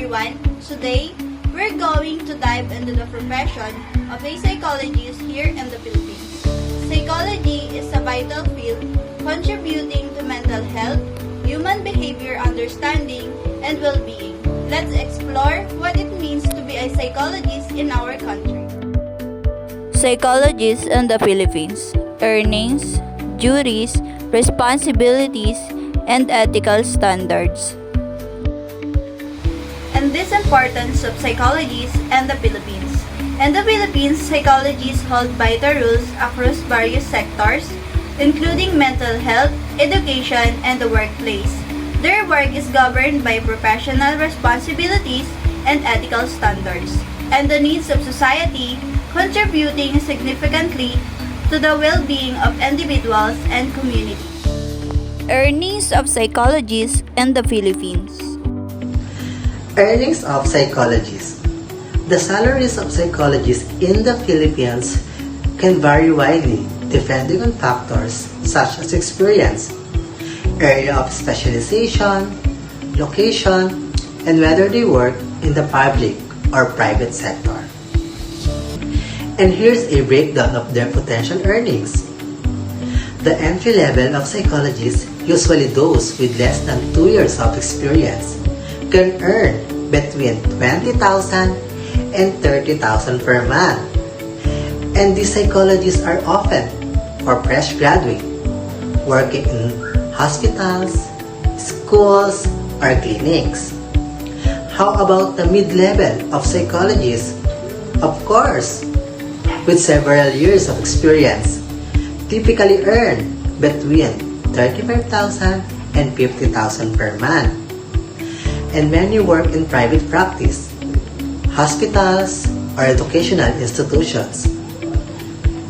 everyone! Today, we're going to dive into the profession of a psychologist here in the Philippines. Psychology is a vital field contributing to mental health, human behavior understanding, and well-being. Let's explore what it means to be a psychologist in our country. Psychologists in the Philippines. Earnings, duties, responsibilities, and ethical standards. And this importance of psychologists in the Philippines. In the Philippines, psychologists hold vital roles across various sectors, including mental health, education, and the workplace. Their work is governed by professional responsibilities and ethical standards, and the needs of society, contributing significantly to the well-being of individuals and communities. Earnings of psychologists in the Philippines. Earnings of psychologists. The salaries of psychologists in the Philippines can vary widely depending on factors such as experience, area of specialization, location, and whether they work in the public or private sector. And here's a breakdown of their potential earnings. The entry level of psychologists, usually those with less than 2 years of experience, can earn between 20,000 and 30,000 per month. And these psychologists are often for fresh graduates working in hospitals, schools, or clinics. How about the mid-level of psychologists? Of course, with several years of experience, typically earn between 35,000 and 50,000 per month. And many work in private practice, hospitals, or educational institutions.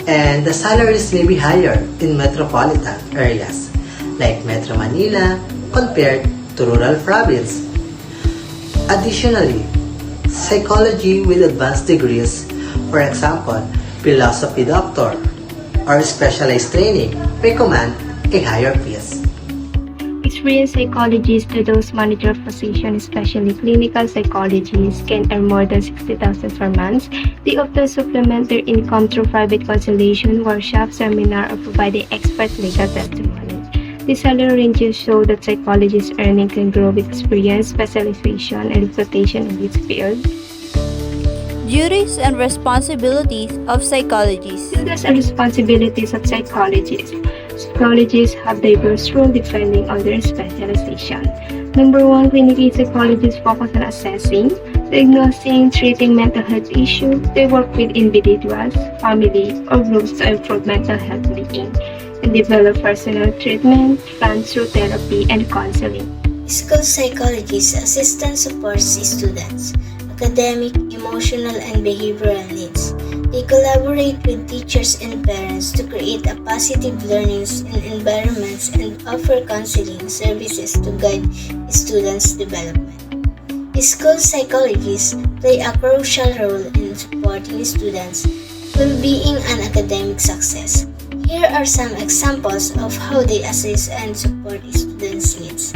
And the salaries may be higher in metropolitan areas like Metro Manila compared to rural province. Additionally, psychology with advanced degrees, for example, philosophy doctor, or specialized training may command a higher fees. Experienced psychologists to those manager positions, especially clinical psychologists, can earn more than 60,000 per month. They often supplement their income through private consultation, workshops, seminar, or providing expert legal testimony. The salary ranges show that psychologists' earning can grow with experience, specialization, and reputation in this field. Duties and responsibilities of psychologists. Duties and responsibilities of psychologists. Psychologists have diverse roles depending on their specialization. Number 1, clinical psychologists focus on assessing, diagnosing, treating mental health issues. They work with individuals, families, or groups to improve mental health being and develop personal treatment plans through therapy and counseling. School psychologists assist and support students' academic, emotional, and behavioral needs. They collaborate with teachers and parents to create a positive learning environments and offer counseling services to guide students' development. School psychologists play a crucial role in supporting students' well-being and academic success. Here are some examples of how they assist and support students' needs: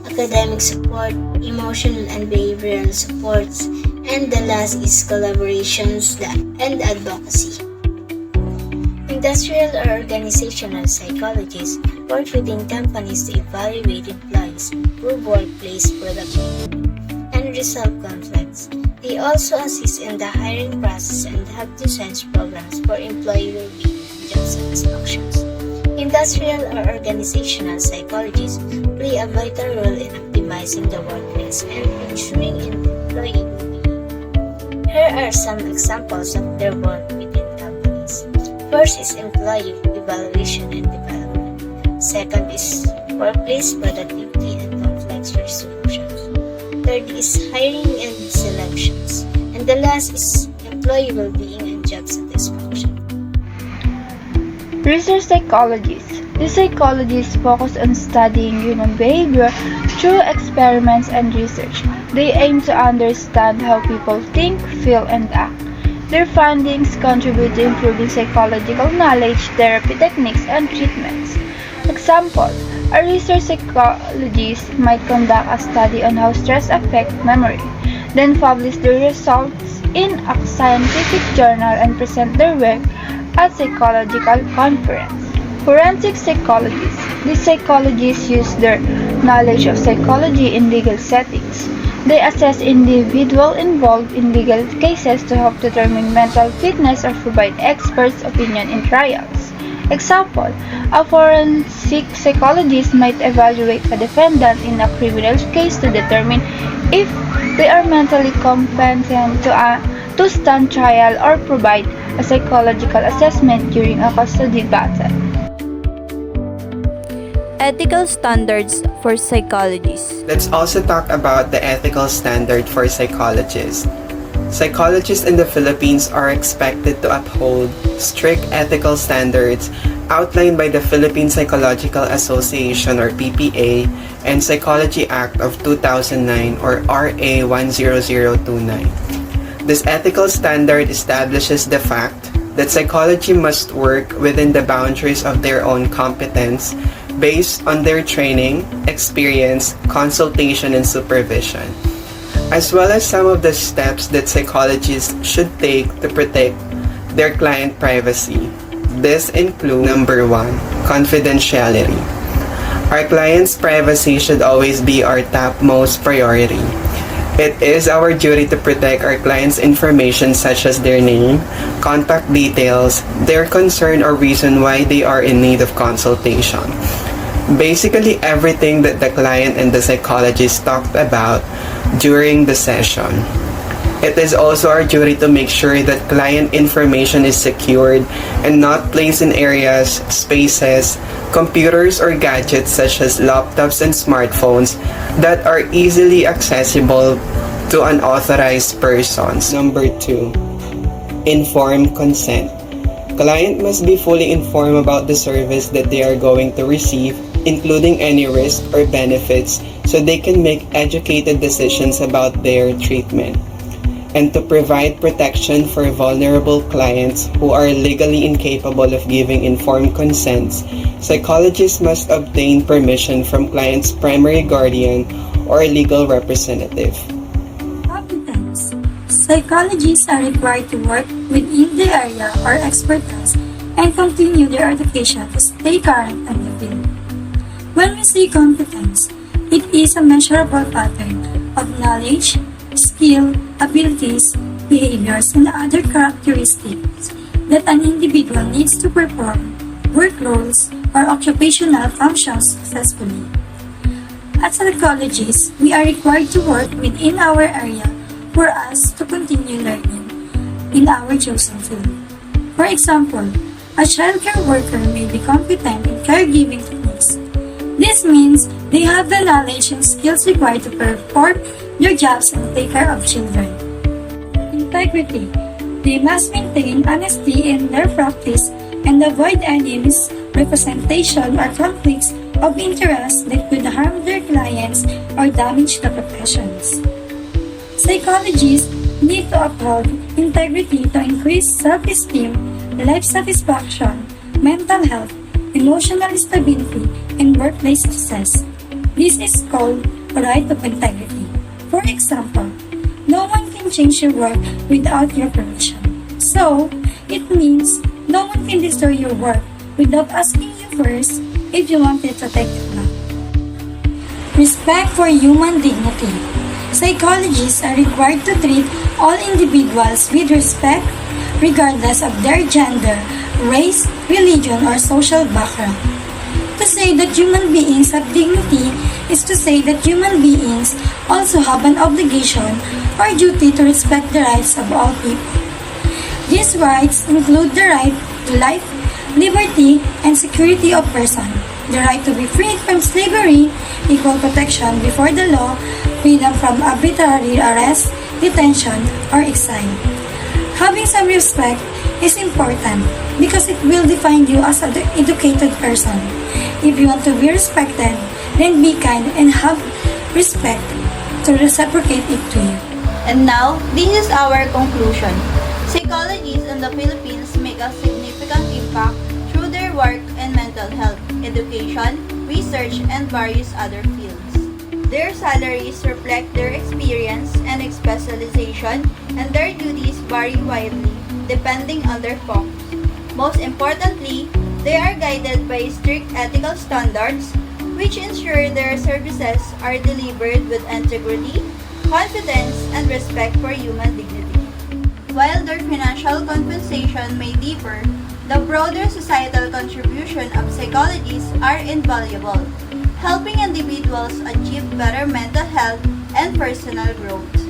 academic support, emotional and behavioral supports, and the last is collaborations and advocacy. Industrial or organizational psychologists work within companies to evaluate employees, improve workplace productivity, and resolve conflicts. They also assist in the hiring process and have designed programs for employee well-being and job satisfactions. Industrial or organizational psychologists play a vital role in optimizing the workplace and ensuring employee well-being. Here are some examples of their work within companies. First is employee evaluation and development. Second is workplace productivity and conflict resolutions. Third is hiring and selections. And the last is employee well-being and job satisfaction. Research psychologists. These psychologists focus on studying human behavior through experiments and research. They aim to understand how people think, feel, and act. Their findings contribute to improving psychological knowledge, therapy techniques, and treatments. Example, a research psychologist might conduct a study on how stress affects memory. then publish their results in a scientific journal and present their work at psychological conference. Forensic psychologists. These psychologists use their knowledge of psychology in legal settings. They assess individuals involved in legal cases to help determine mental fitness or provide experts' opinion in trials. Example, a forensic psychologist might evaluate a defendant in a criminal case to determine if they are mentally competent to stand trial or provide a psychological assessment during a custody battle. Ethical standards for psychologists. Let's also talk about the ethical standard for psychologists. Psychologists in the Philippines are expected to uphold strict ethical standards outlined by the Philippine Psychological Association or PPA and Psychology Act of 2009 or RA 10029. This ethical standard establishes the fact that psychology must work within the boundaries of their own competence based on their training, experience, consultation, and supervision, as well as some of the steps that psychologists should take to protect their client privacy. This includes number 1, confidentiality. Our client's privacy should always be our topmost priority. It is our duty to protect our clients' information such as their name, contact details, their concern or reason why they are in need of consultation. Basically everything that the client and the psychologist talked about during the session. It is also our duty to make sure that client information is secured and not placed in areas, spaces, computers or gadgets such as laptops and smartphones that are easily accessible to unauthorized persons. Number 2, informed consent. Client must be fully informed about the service that they are going to receive, including any risk or benefits, so they can make educated decisions about their treatment. And to provide protection for vulnerable clients who are legally incapable of giving informed consents, psychologists must obtain permission from client's primary guardian or legal representative. Competence. Psychologists are required to work within the area or expertise and continue their education to stay current in the field. When we say competence, it is a measurable pattern of knowledge, skill, abilities, behaviors, and other characteristics that an individual needs to perform work roles or occupational functions successfully. As psychologists, we are required to work within our area for us to continue learning in our chosen field. For example, a childcare worker may be competent in caregiving techniques. This means they have the knowledge and skills required to perform their jobs and take care of children. Integrity. They must maintain honesty in their practice and avoid any misrepresentation or conflicts of interest that could harm their clients or damage the professions. Psychologists need to uphold integrity to increase self-esteem, life satisfaction, mental health, emotional stability, and workplace success. This is called right of integrity. For example, no one can change your work without your permission. So, it means no one can destroy your work without asking you first if you wanted to take it back. Respect for human dignity. Psychologists are required to treat all individuals with respect regardless of their gender, race, religion, or social background. To say that human beings have dignity is to say that human beings also have an obligation or duty to respect the rights of all people. These rights include the right to life, liberty, and security of person, the right to be freed from slavery, equal protection before the law, freedom from arbitrary arrest, detention, or exile. Having some respect is important because it will define you as an educated person. If you want to be respected, then be kind and have respect to reciprocate it to you. And now, this is our conclusion. Psychologists in the Philippines make a significant impact through their work in mental health, education, research, and various other fields. Their salaries reflect their experience and express specialization, and their duties vary widely depending on their focus. Most importantly, they are guided by strict ethical standards which ensure their services are delivered with integrity, confidence, and respect for human dignity. While their financial compensation may differ, the broader societal contribution of psychologists are invaluable, helping individuals achieve better mental health and personal growth.